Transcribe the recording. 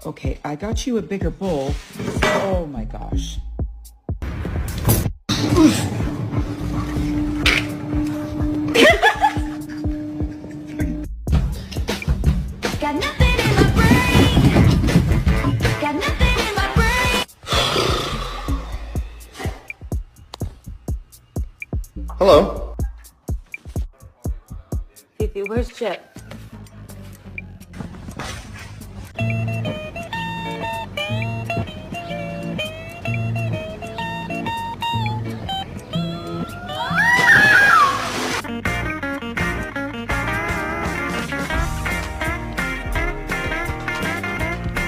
Okay, I got you a bigger bowl. Oh my gosh. Got nothing in my brain. Got nothing in my brain. Hello. Fifi, where's Chip?